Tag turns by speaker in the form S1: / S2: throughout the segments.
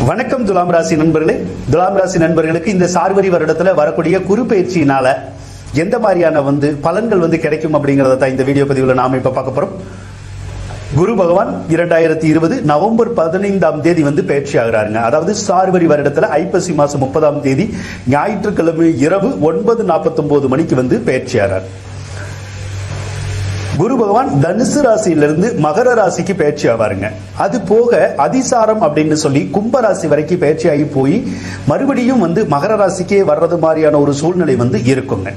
S1: வணக்கம் துலாம் ராசி நண்பர்களே. துலாம் ராசி நண்பர்களுக்கு இந்த சார்வரி வருடத்துல வரக்கூடிய குரு பயிற்சியினால எந்த மாதிரியான பலன்கள் கிடைக்கும் அப்படிங்கறத தான் இந்த வீடியோ பதிவுல நாம இப்ப பார்க்க போறோம். குரு பகவான் 2020 நவம்பர் 15 பயிற்சி ஆகிறாருங்க. அதாவது சார்வரி வருடத்துல ஐப்பசி மாசம் 30 ஞாயிற்றுக்கிழமை இரவு 9:49 மணிக்கு பயிற்சி ஆகிறார். குரு பகவான் தனுசு ராசியிலிருந்து மகர ராசிக்கு பயிற்சி ஆவாருங்க. அது போக அதிசாரம் அப்படின்னு சொல்லி கும்ப ராசி வரைக்கும் பயிற்சி ஆகி போய் மறுபடியும் மகர ராசிக்கே வர்றது மாதிரியான ஒரு சூழ்நிலை இருக்குங்க.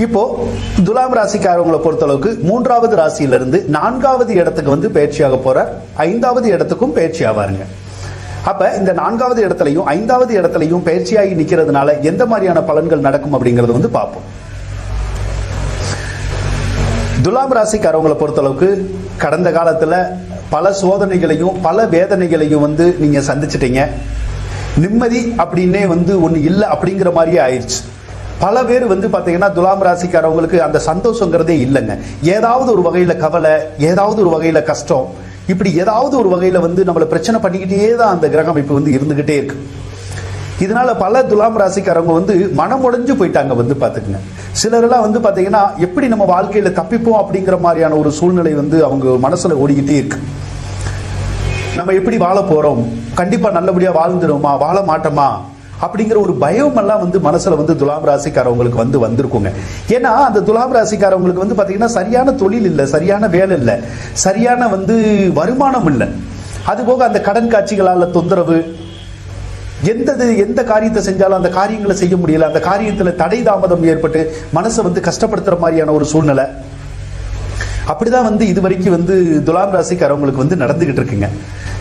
S1: இப்போ துலாம் ராசிக்காரவங்களை பொறுத்தளவுக்கு 3வது ராசியிலிருந்து 4வது இடத்துக்கு பயிற்சியாக போறார். 5வது இடத்துக்கும் பயிற்சி ஆவாருங்க. அப்ப இந்த 4வது இடத்துலையும் 5வது இடத்துலையும் பயிற்சியாகி நிக்கிறதுனால எந்த மாதிரியான பலன்கள் நடக்கும் அப்படிங்கறது பார்ப்போம். துலாம் ராசிக்காரவங்களை பொறுத்தளவுக்கு கடந்த காலத்துல பல சோதனைகளையும் பல வேதனைகளையும் நீங்க சந்திச்சிட்டீங்க. நிம்மதி அப்படின்னே ஒண்ணு இல்லை அப்படிங்கிற மாதிரியே ஆயிடுச்சு. பல பேர் பாத்தீங்கன்னா துலாம் ராசிக்காரவங்களுக்கு அந்த சந்தோஷங்கிறதே இல்லைங்க. ஏதாவது ஒரு வகையில கவலை, ஏதாவது ஒரு வகையில கஷ்டம், இப்படி ஏதாவது ஒரு வகையில நம்மளை பிரச்சனை பண்ணிக்கிட்டே தான் அந்த கிரக அமைப்பு இருந்துகிட்டே இருக்கு. இதனால பல துலாம் ராசிக்காரவங்க மனம் உடைஞ்சு போயிட்டாங்க. பாத்துக்குங்க, சிலரெல்லாம் பாத்தீங்கன்னா எப்படி நம்ம வாழ்க்கையில தப்பிப்போம் அப்படிங்கிற மாதிரியான ஒரு சூழ்நிலை அவங்க மனசுல ஓடிக்கிட்டே இருக்கு. நம்ம எப்படி வாழ போறோம், கண்டிப்பா நல்லபடியா வாழ்ந்துடுமா, வாழ மாட்டோமா அப்படிங்கிற ஒரு பயம் எல்லாம் மனசுல துலாம் ராசிக்காரவங்களுக்கு வந்திருக்குங்க. ஏன்னா அந்த துலாம் ராசிக்காரவங்களுக்கு பாத்தீங்கன்னா சரியான தொழில் இல்லை, சரியான வேலை இல்லை, சரியான வருமானம் இல்லை. அதுபோக அந்த கடன் காட்சிகளால தொந்தரவு, எந்த காரியத்தை செஞ்சாலும் அந்த காரியங்களை செய்ய முடியல, அந்த காரியத்துல தடை தாமதம் ஏற்பட்டு மனசை கஷ்டப்படுத்துற மாதிரியான ஒரு சூழ்நிலை அப்படிதான் இது வரைக்கும் துலாம் ராசிக்காரவங்களுக்கு நடந்துகிட்டு இருக்குங்க.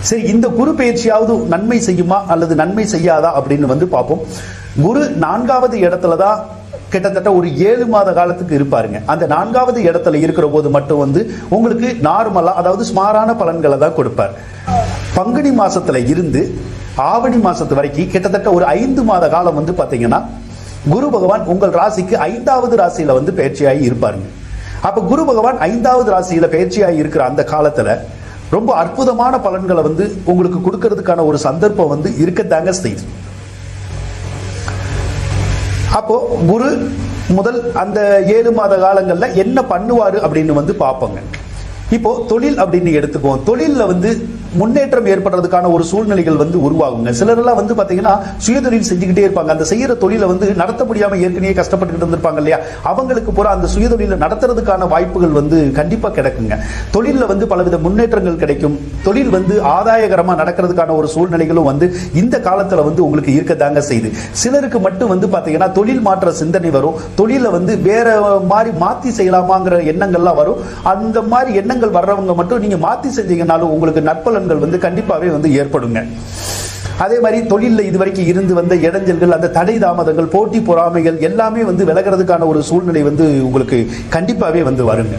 S1: சரி, இந்த குரு பயிற்சியாவது நன்மை செய்யுமா அல்லது நன்மை செய்யாதா அப்படின்னு பார்ப்போம். குரு 4வது இடத்துலதான் கிட்டத்தட்ட ஒரு 7 மாத காலத்துக்கு இருப்பாருங்க. அந்த 4வது இடத்துல இருக்கிற போது மட்டும் உங்களுக்கு நார்மலா, அதாவது சுமாரான பலன்களை தான் கொடுப்பார். பங்குனி மாசத்துல இருந்து ஆவணி மாசத்து வரைக்கும் கிட்டத்தட்ட ஒரு 5 மாத காலம் பாத்தீங்கன்னா குரு பகவான் உங்கள் ராசிக்கு 5வது ராசியில பயிற்சியாகி இருப்பாருங்க. அப்ப குரு பகவான் 5வது ராசியில பயிற்சியாகி இருக்கிற அந்த காலத்துல ரொம்ப அற்புதமான பலன்களை உங்களுக்கு கொடுக்கறதுக்கான ஒரு சந்தர்ப்பம் இருக்கத்தாங்க செய்யுது. அப்போ குரு முதல் அந்த 7 மாத காலங்கள்ல என்ன பண்ணுவாரு அப்படின்னு பார்ப்போங்க. இப்போ தொழில் அப்படின்னு எடுத்துக்குவோம். தொழில்ல முன்னேற்றம் ஏற்படுறதுக்கான ஒரு சூழ்நிலைகள் உருவாகுங்க. சிலரெல்லாம் பாத்தீங்கன்னா சுயதொழில் செஞ்சுக்கிட்டே இருப்பாங்க. அந்த செய்யற தொழிலை நடத்த முடியாம ஏற்கனவே கஷ்டப்பட்டு இருந்திருப்பாங்க இல்லையா, அவங்களுக்கு பூரா அந்த சுயதொழில நடத்துறதுக்கான வாய்ப்புகள் கண்டிப்பா கிடைக்குங்க. தொழில்ல பலவித முன்னேற்றங்கள் கிடைக்கும். தொழில் ஆதாயகரமா நடக்கிறதுக்கான ஒரு சூழ்நிலைகளும் இந்த காலத்துல உங்களுக்கு இருக்கதாங்க செய்யுது. சிலருக்கு மட்டும் பாத்தீங்கன்னா தொழில் மாற்ற சிந்தனை வரும். தொழில வேற மாதிரி மாத்தி செய்யலாமாங்கிற எண்ணங்கள்லாம் வரும். அந்த மாதிரி எண்ணங்கள் வர்றவங்க மட்டும் நீங்க மாத்தி செஞ்சீங்கன்னாலும் உங்களுக்கு நற்பலன் கண்டிப்பாவே ஏற்படுங்க. அதே மாதிரி தொழில இதுவரைக்கும் இருந்து வந்த இடைஞ்சல்கள், அந்த தடை தாமதங்கள், போட்டி பொறாமைகள் எல்லாமே விலகிறதுக்கான ஒரு சூழ்நிலை உங்களுக்கு கண்டிப்பாவே வருங்க.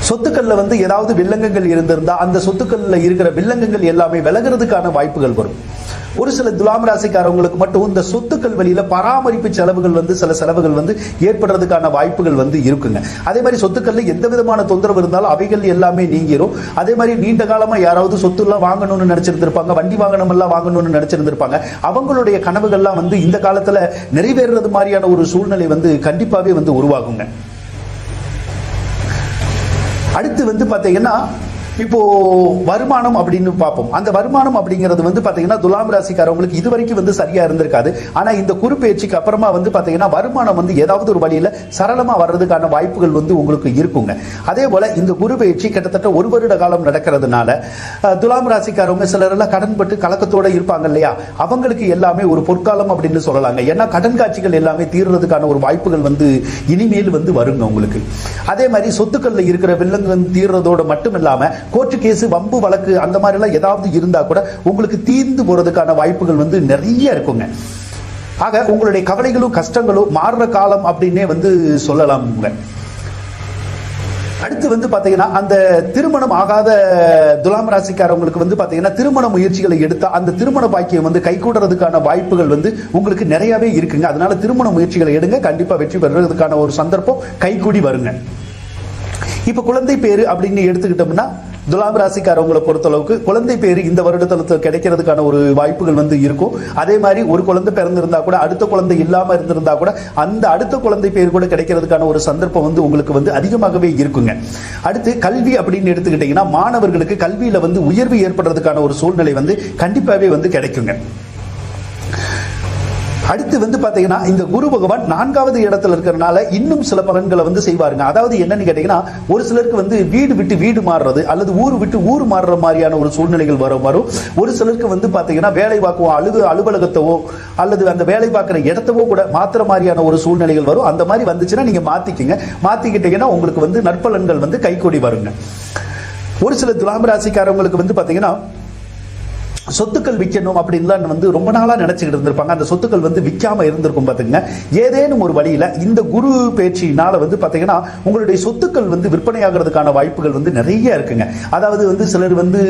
S1: சொத்துக்கள்ல ஏதாவது வில்லங்கங்கள் இருந்திருந்தா அந்த சொத்துக்கள்ல இருக்கிற வில்லங்கங்கள் எல்லாமே விலகிறதுக்கான வாய்ப்புகள் வரும். ஒரு சில துலாம் ராசிக்காரவங்களுக்கு மட்டும் இந்த சொத்துக்கள் வழியில பராமரிப்பு செலவுகள் சில செலவுகள் ஏற்படுறதுக்கான வாய்ப்புகள் இருக்குங்க. அதே மாதிரி சொத்துக்கள்ல எந்த விதமான தொந்தரவு இருந்தாலும் அவைகள் எல்லாமே நீங்கிரும். அதே மாதிரி நீண்ட காலமா யாராவது சொத்து எல்லாம் வாங்கணும்னு நினைச்சிருந்திருப்பாங்க, வண்டி வாகனம் எல்லாம் வாங்கணும்னு நினைச்சிருந்திருப்பாங்க, அவங்களுடைய கனவுகள்லாம் இந்த காலத்துல நிறைவேறது மாதிரியான ஒரு சூழ்நிலை கண்டிப்பாவே உருவாகுங்க. அடுத்து பாத்தீங்கன்னா இப்போ வருமானம் அப்படின்னு பார்ப்போம். அந்த வருமானம் அப்படிங்கிறது பாத்தீங்கன்னா துலாம் ராசிக்காரவங்களுக்கு இதுவரைக்கும் சரியா இருந்திருக்காது. ஆனா இந்த குரு பயிற்சிக்கு அப்புறமா பாத்தீங்கன்னா வருமானம் ஏதாவது ஒரு வழியில சரளமா வர்றதுக்கான வாய்ப்புகள் உங்களுக்கு இருக்குங்க. அதே போல இந்த குரு பயிற்சி கிட்டத்தட்ட 1 வருட காலம் நடக்கிறதுனால துலாம் ராசிக்காரவங்க சிலர் எல்லாம் கடன் பட்டு கலக்கத்தோட இருப்பாங்க இல்லையா, அவங்களுக்கு எல்லாமே ஒரு பொற்காலம் அப்படின்னு சொல்லலாங்க. ஏன்னா கடன் காட்சிகள் எல்லாமே தீர்றதுக்கான ஒரு வாய்ப்புகள் இனிமேல் வருங்க உங்களுக்கு. அதே மாதிரி சொத்துக்கள்ல இருக்கிற வில்லங்கம் தீர்றதோட மட்டும் இல்லாம கோர்ட்டு கேஸ், வம்பு வழக்கு அந்த மாதிரி எல்லாம் ஏதாவது இருந்தா கூட உங்களுக்கு தீர்ந்து போறதுக்கான வாய்ப்புகள் நிறைய இருக்குங்க. ஆக உங்களுடைய கவலைகளும் கஷ்டங்களும் மாறுற காலம் அப்படின்னே சொல்லலாம். அடுத்து பாத்தீங்கன்னா அந்த திருமணம் ஆகாத துலாம் ராசிக்காரவங்களுக்கு பாத்தீங்கன்னா திருமண முயற்சிகளை எடுத்தா அந்த திருமண பாக்கியம் கைகூடுறதுக்கான வாய்ப்புகள் உங்களுக்கு நிறையவே இருக்குங்க. அதனால திருமண முயற்சிகளை எடுங்க, கண்டிப்பா வெற்றி பெறுறதுக்கான ஒரு சந்தர்ப்பம் கைகூடி வருங்க. இப்ப குழந்தை பேரு அப்படின்னு எடுத்துக்கிட்டோம்னா துலாம் ராசிக்காரவங்களை பொறுத்தளவுக்கு குழந்தை பேரு இந்த வருடத்துல கிடைக்கிறதுக்கான ஒரு வாய்ப்புகள் வந்து இருக்கும். அதே மாதிரி ஒரு குழந்தை பிறந்திருந்தா கூட அடுத்த குழந்தை இல்லாம இருந்திருந்தா கூட அந்த அடுத்த குழந்தை பேர் கூட கிடைக்கிறதுக்கான ஒரு சந்தர்ப்பம் வந்து உங்களுக்கு வந்து அதிகமாகவே இருக்குங்க. அடுத்து கல்வி அப்படின்னு எடுத்துக்கிட்டீங்கன்னா மாணவர்களுக்கு கல்வியில வந்து உயர்வு ஏற்படுறதுக்கான ஒரு சூழ்நிலை வந்து கண்டிப்பாவே வந்து கிடைக்குங்க. அடுத்து வந்து பாத்தீங்கன்னா இந்த குரு பகவான் 4வது இடத்துல இருக்கிறதுனால இன்னும் சில பலன்களை வந்து செய்வாருங்க. அதாவது என்னன்னு கேட்டீங்கன்னா ஒரு சிலருக்கு வந்து வீடு விட்டு வீடு மாறுறது அல்லது ஊர் விட்டு ஊர் மாறுற மாதிரியான ஒரு சூழ்நிலைகள் வரும். ஒரு சிலருக்கு வந்து பாத்தீங்கன்னா வேலை பார்க்கும் அலுவலகத்தவோ அல்லது அந்த வேலை பார்க்கிற இடத்தவோ கூட மாத்திர மாதிரியான ஒரு சூழ்நிலைகள் வரும். அந்த மாதிரி வந்துச்சுன்னா நீங்க மாத்திக்கிட்டீங்கன்னா உங்களுக்கு வந்து நற்பலன்கள் வந்து கைகூடி வருங்க. ஒரு சில துலாம் ராசிக்காரங்களுக்கு வந்து பாத்தீங்கன்னா சொத்துக்கள் விற்கணும் அப்படின்லாம் வந்து ரொம்ப நாளா நினைச்சுக்கிட்டு இருந்திருப்பாங்க. அந்த சொத்துக்கள் வந்து விற்காம இருந்திருக்கும் பாத்தீங்கன்னா ஏதேனும் ஒரு வழியில இந்த குரு பேச்சினால வந்து பாத்தீங்கன்னா உங்களுடைய சொத்துக்கள் வந்து விற்பனையாகிறதுக்கான வாய்ப்புகள் வந்து நிறைய இருக்குங்க. அதாவது வந்து சிலர் வந்து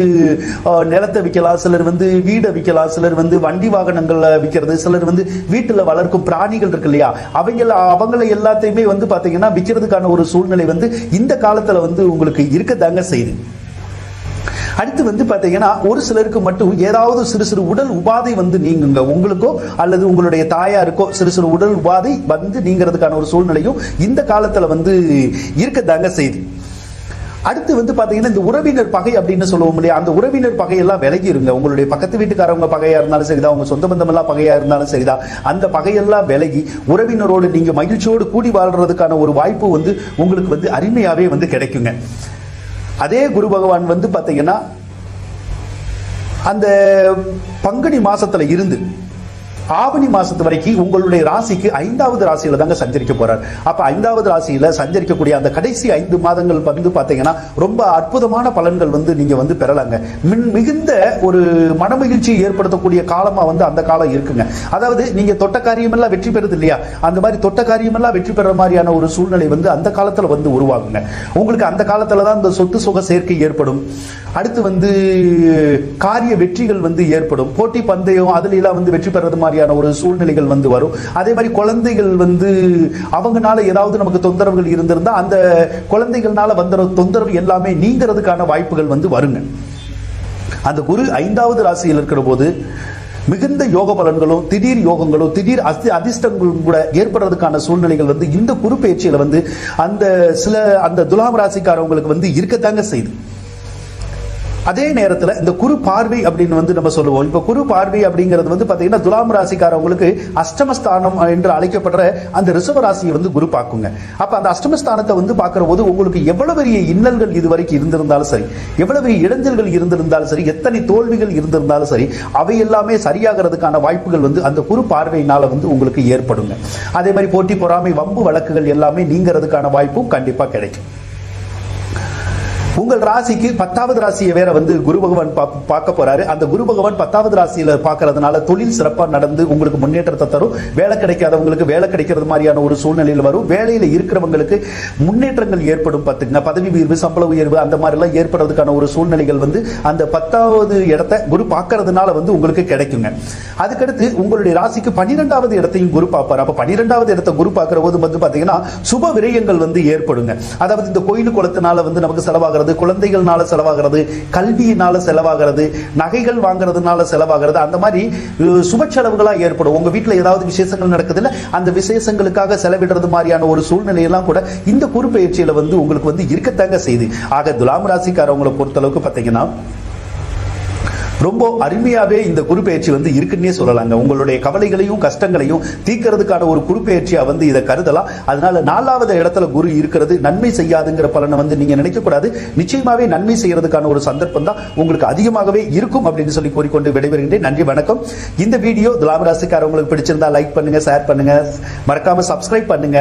S1: நிலத்தை விற்கலாம், சிலர் வந்து வீடை விற்கலாம், சிலர் வந்து வண்டி வாகனங்களை விற்கிறது, சிலர் வந்து வீட்டுல வளர்க்கும் பிராணிகள் இருக்கு இல்லையா அவங்களை எல்லாத்தையுமே வந்து பாத்தீங்கன்னா விற்கிறதுக்கான ஒரு சூழ்நிலை வந்து இந்த காலத்துல வந்து உங்களுக்கு இருக்கதாங்க செய்யுது. அடுத்து வந்து பாத்தீங்கன்னா ஒரு சிலருக்கு மட்டும் ஏதாவது சிறு சிறு உடல் உபாதை வந்து நீங்குங்க. உங்களுக்கோ அல்லது உங்களுடைய தாயாருக்கோ சிறு சிறு உடல் உபாதை வந்து நீங்கிறதுக்கான ஒரு சூழ்நிலையும் இந்த காலத்துல வந்து இருக்கதாங்க செய்யுது. அடுத்து வந்து பாத்தீங்கன்னா இந்த உறவினர் பகை அப்படின்னு சொல்லுவோம் இல்லையா, அந்த உறவினர் பகையெல்லாம் விலகி இருங்க. உங்களுடைய பக்கத்து வீட்டுக்காரவங்க பகையா இருந்தாலும் சரிதான், உங்க சொந்த பந்தம் எல்லாம் பகையா இருந்தாலும் சரிதான், அந்த பகையெல்லாம் விலகி உறவினரோடு நீங்க மகிழ்ச்சியோடு கூடி வாழ்றதுக்கான ஒரு வாய்ப்பு வந்து உங்களுக்கு வந்து அருமையாவே வந்து கிடைக்குங்க. அதே குரு பகவான் வந்து பாத்தீங்கன்னா அந்த பங்குனி மாசத்துல இருந்து ஆவணி மாசத்து வரைக்கும் உங்களுடைய ராசிக்கு 5வது ராசியில தாங்க சஞ்சரிக்க போறார். அப்ப 5வது ராசியில சஞ்சரிக்கக்கூடிய அந்த கடைசி 5 மாதங்கள் வந்து பாத்தீங்கன்னா ரொம்ப அற்புதமான பலன்கள் வந்து நீங்க வந்து பெறலாங்க. மிகுந்த ஒரு மனமகிழ்ச்சியை ஏற்படுத்தக்கூடிய காலமா வந்து அந்த காலம் இருக்குங்க. அதாவது நீங்க தொட்ட காரியம் எல்லாம் வெற்றி பெறுது இல்லையா, அந்த மாதிரி தொட்ட காரியம் எல்லாம் வெற்றி பெற மாதிரியான ஒரு சூழ்நிலை வந்து அந்த காலத்துல வந்து உருவாகுங்க. உங்களுக்கு அந்த காலத்துல தான் இந்த சொத்து சுக சேர்க்கை ஏற்படும். அடுத்து வந்து காரிய வெற்றிகள் வந்து ஏற்படும். போட்டி பந்தயம் அதுல எல்லாம் வந்து வெற்றி பெறது மாதிரி ஒரு சூழ்நிலைகள் வந்து வரும். அதே மாதிரி குழந்தைகள் வந்து அவங்கனால ஏதாவது நமக்கு தொந்தரவுகள் இருந்திருந்தா அந்த குழந்தைகள்னால வந்த தொந்தரவு எல்லாமே நீங்கிறதுக்கான வாய்ப்புகள் வந்து வருங்க. அந்த குரு 5வது ராசியில் இருக்கிற போது மிகுந்த யோக பலன்களும் திடீர் யோகங்களும் திடீர் அதிர்ஷ்டங்களும் கூட ஏற்படுறதுக்கான சூழ்நிலைகள் வந்து இந்த குரு பயிற்சியில வந்து அந்த துலாம் ராசிக்காரவங்களுக்கு வந்து இருக்கத்தாங்க செய்யுது. அதே நேரத்துல இந்த குரு பார்வை அப்படின்னு வந்து நம்ம சொல்லுவோம். இப்ப குரு பார்வை அப்படிங்கிறது வந்து பாத்தீங்கன்னா துலாம் ராசிக்காரவங்களுக்கு அஷ்டமஸ்தானம் என்று அழைக்கப்படுற அந்த ரிஷப ராசியை வந்து குரு பார்க்குங்க. அப்ப அந்த அஷ்டமஸ்தானத்தை வந்து பார்க்கிற போது உங்களுக்கு எவ்வளவு பெரிய இன்னல்கள் இதுவரைக்கும் இருந்திருந்தாலும் சரி, எவ்வளவு பெரிய இடைஞ்சல்கள் இருந்திருந்தாலும் சரி, எத்தனை தோல்விகள் இருந்திருந்தாலும் சரி, அவை எல்லாமே சரியாகிறதுக்கான வாய்ப்புகள் வந்து அந்த குரு பார்வையினால வந்து உங்களுக்கு ஏற்படுங்க. அதே மாதிரி போட்டி பொறாமை வம்பு வழக்குகள் எல்லாமே நீங்கிறதுக்கான வாய்ப்பும் கண்டிப்பா கிடைக்கும். உங்கள் ராசிக்கு 10வது ராசியை வேற வந்து குரு பகவான் பார்க்க போறாரு. அந்த குரு பகவான் 10வது ராசியில பார்க்கறதுனால தொழில் சிறப்பா நடந்து உங்களுக்கு முன்னேற்றத்தை தரும். வேலை கிடைக்காதவங்களுக்கு வேலை கிடைக்கிறது மாதிரியான ஒரு சூழ்நிலையில் வரும். வேலையில இருக்கிறவங்களுக்கு முன்னேற்றங்கள் ஏற்படும். பாத்தீங்கன்னா பதவி உயர்வு, சம்பள உயர்வு அந்த மாதிரி எல்லாம் ஏற்படுறதுக்கான ஒரு சூழ்நிலைகள் வந்து அந்த 10வது இடத்தை குரு பார்க்கறதுனால வந்து உங்களுக்கு கிடைக்குங்க. அதுக்கடுத்து உங்களுடைய ராசிக்கு 12வது இடத்தையும் குரு பார்ப்பார். அப்ப 12வது இடத்தை குரு பார்க்கிற போது வந்து பாத்தீங்கன்னா சுப விரயங்கள் வந்து ஏற்படுங்க. அதாவது இந்த கோயில் குளத்தினால வந்து நமக்கு செலவாகிறது, குழந்தைகள்னால செலவாகிறது, கல்வியினால செலவாகிறது, நகைகள் வாங்குறதுனால செலவாகிறது, அந்த மாதிரி சுப செலவுகளா ஏற்படும். உங்க வீட்டுல ஏதாவது விசேஷங்கள் நடக்குதுல்ல, அந்த விசேஷங்களுக்காக செலவிடுறது மாதிரியான ஒரு சூழ்நிலையெல்லாம் கூட இந்த குரு பயிற்சியில வந்து உங்களுக்கு வந்து இருக்கத்தாங்க செய்யுது. ஆக துலாம் ராசிக்காரவங்களை பொறுத்த அளவுக்கு பாத்தீங்கன்னா ரொம்ப அருமையாவே இந்த குரு பயிற்சி வந்து இருக்குன்னே சொல்லலாங்க. உங்களுடைய கவலைகளையும் கஷ்டங்களையும் தீர்க்கிறதுக்கான ஒரு குரு பயிற்சியா வந்து இதை கருதலாம். அதனால 4வது இடத்துல குரு இருக்கிறது நன்மை செய்யாதுங்கிற பலனை வந்து நீங்க நினைக்க கூடாது. நிச்சயமாவே நன்மை செய்யறதுக்கான ஒரு சந்தர்ப்பம் தான் உங்களுக்கு அதிகமாகவே இருக்கும் அப்படின்னு சொல்லி கூறிக்கொண்டு விடைபெறுகின்றேன். நன்றி, வணக்கம். இந்த வீடியோ துலாம் ராசிக்காரங்களுக்கு பிடிச்சிருந்தா லைக் பண்ணுங்க, ஷேர் பண்ணுங்க, மறக்காம சப்ஸ்கிரைப் பண்ணுங்க,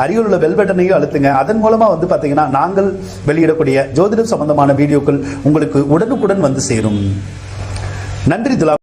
S1: அருகில் உள்ள பெல் பட்டனையும் அழுத்துங்க. அதன் மூலமா வந்து பாத்தீங்கன்னா நாங்கள் வெளியிடக்கூடிய ஜோதிடம் சம்பந்தமான வீடியோக்கள் உங்களுக்கு உடனுக்குடன் வந்து சேரும். நன்றி துலாம்.